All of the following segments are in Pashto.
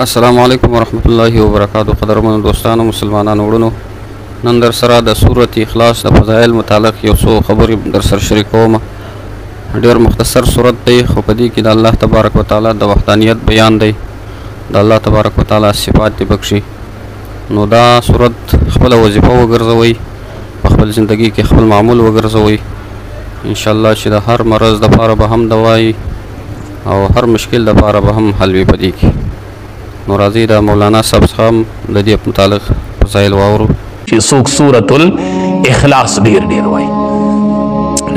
السلام علیکم ورحمت الله وبرکاتہ. قدرمنو دوستانو مسلمانانو وړونو، نن در سره د سورة اخلاص د فضایل متعلق یو څو خبرې در سره شریکوم. ډېر مختصر سورت دی، خو په دې کې د الله تبارک وتعالی د وحدانیت بیان دی، د الله تبارک وتعالی صفات دی بخشي. نو دا سورت خپل وظیفه وګرځوئ، په خپل زندگی کې خپل معمول وګرځوئ، انشاءالله چې د هر مرض دپاره به هم دوای او هر مشکل دپاره به هم حل وي په دې کې. نو راځئ د مولانا صاحب څخه هم د دې متعلق فضایل واورو. چې څوک سورة الاخلاص ډېر وایي.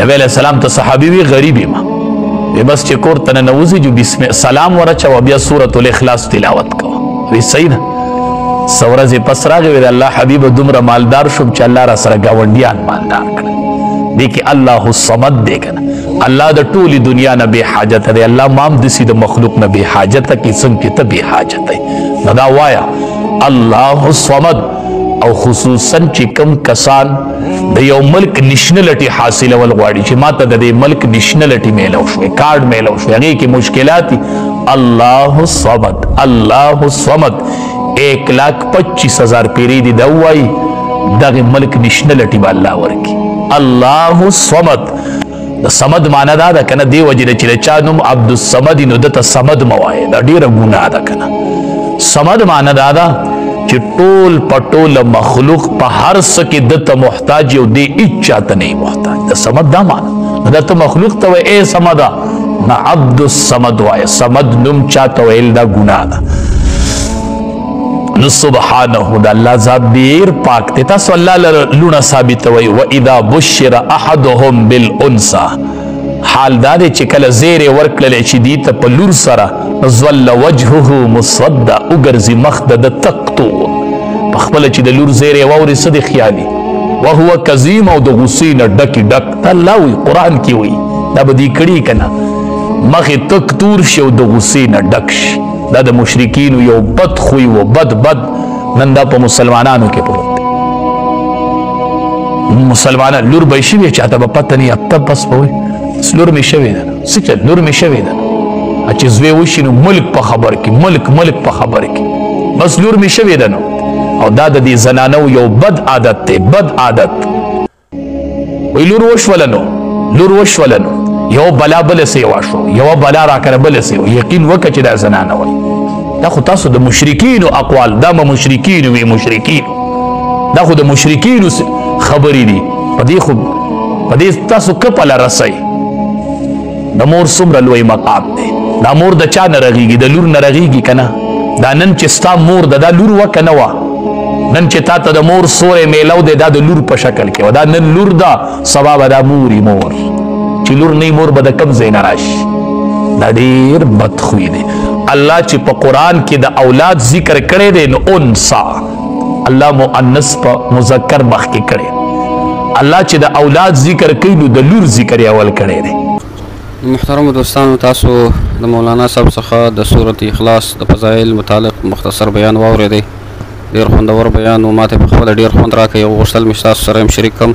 نبی علیه السلام ته صحابي وي غریب یم، بس چې کور ته ننوځي جو بسم سلام ورچوه، بیا سورة الاخلاص تلاوت کوه. وی صحیح ده. څه ورځې پس راغی وی د الله حبیبه دومره مالدار شوم چې الله را سره ګاونډیان مالدار کړل. دې کې الله الصمد دی که نه، الله د ټولې دنیا نه بې حاجته دی. الله مام داسې د مخلوق نه بې حاجته کړي څنګه چې ته بې حاجته یې. نو دا وایه الله الصمد. او خصوصا چې کم کسان د یو ملک نشنلټي حاصلول غواړي چې ما ته د دې ملک نشنلټي میلو شوې، کارډ میلو شوې، هغې کې مشکلات دي، الله الصمد الله الصمد 1,25,000 پیرې دي دا وایي دغه ملک نشنلټي به الله ورکړي. الله الصمد د صمد معنا دا ده که نه، دې وجې نه چې د چا نوم عبدالصمد نو دته صمد مه وایې، دا ډېره ګناه ده که نه. صمد معنا دا ده چې ټول پټول مخلوق په هر څه کې دته محتاج یو، دی هیڅ چاته نه محتاج. د صمد دا معنا نو دا ته مخلوق ته وایې ای صمده، نه عبدالصمد وایې. صمد نوم چاته ویل دا ګناه ده. نو سبحانه د الله ذات ډېر پاک دی. تاسو الله لره لوڼه ثابتوئ. واذا بشر احدهم بالانثى، حال دا دی چې کله زیرې ورکړلی چې دي ته په لور سره، ظل وجهه مسوده، وګرځي مخ د ده تک تور. په خپله چې د لور زیرې واوري څه دی خیالي، وهو کظیم، او د غصې نه ډکې ډک. ته الله وایي قرآن کې وایي دا به دې کړي که نه، مخې تک تور شي او د غصې نه ډک شي. دا د مشرکینو یو بد خوی و بد نن دا په مسلمانانو کې پروت دی. مسلمانان لور به یې شوې چاته به پته نه وي، ته بس به وایي بس لور مې شوې ده، څه چل لور مې شوې ده. چې زوی وشي نو ملک په خبر کې، ملک په خبر کې، بس لور مې شوې ده نو. او دا د دې زنانو یو بد عادت دی، بد عادت. وایي لور وشوله نو یو بلا بله سې واشو، یوه بلا راکړه بله سې. یقین وکړه چې دا زنانه وایي. دا خو تاسو د مشرکینو اقوال، دا به مشرکینو وي، مشرکینو دا خو د مشرکینو خبرې دي. په دې تاسو کپله رسئ. د مور څومره لوی مقام دی. دا مور د چا نه رغېږي؟ د لور نه رغېږي که نه؟ دا نن چې ستا مور ده دا لور وه که نه وه؟ نن چې تا ته د مور سوری میلو دی دا د لور په شکل کې وه، دا نن لور ده، سبا به دا موري مور. چې لور نه مور به د کوم ځای نه راشي. دا ډېر بد خوی دی. الله چې په قرآن کې د اولاد ذکر کړی دی نو انسا، الله مؤنث په مذکر مخکې کړی. الله چې د اولاد ذکر کوي نو د لور ذکر یې اول کړی دی. محترم دوستانو، تاسو د مولانا صاحب څخه د سورة اخلاص د فضایل متعلق مختصر بیان واورېدی. ډېر خوندور بیان و، ماته په خپله ډېر خوند راکوي او غوښتل مې تاسو سره هم شریک کړم.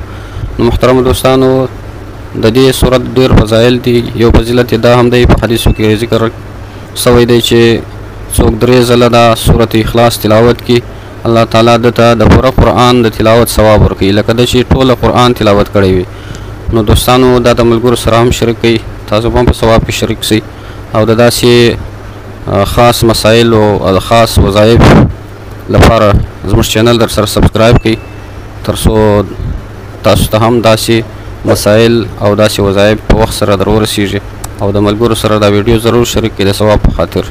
نو محترم دوستانو، د دې صورت ډېر فضایل دي. یو فضیلت یې دا هم دی، په حدیثو کې ذکر سوی دی چې څوک 3 ځله دا سورة اخلاص تلاوت کړي، الله تعالی دته د پوره قرآن د تلاوت ثواب ورکوي، لکه د چې ټوله قرآن تلاوت کړی وي. نو دوستانو دا د ملګرو سره هم شریک کړئ، تاسو هم په ثواب کې شریک سئ، او د داسې خاص مسایل او خاص وظایف لپاره زموږ چینل در سره سبسکرایب کړئ، تر څو تاسو ته هم داسې مسایل او داسې وظایف په وخت سره در ورسیږي، او د ملګرو سره دا ویډیو ضرور شریک کړئ د ثواب په خاطر.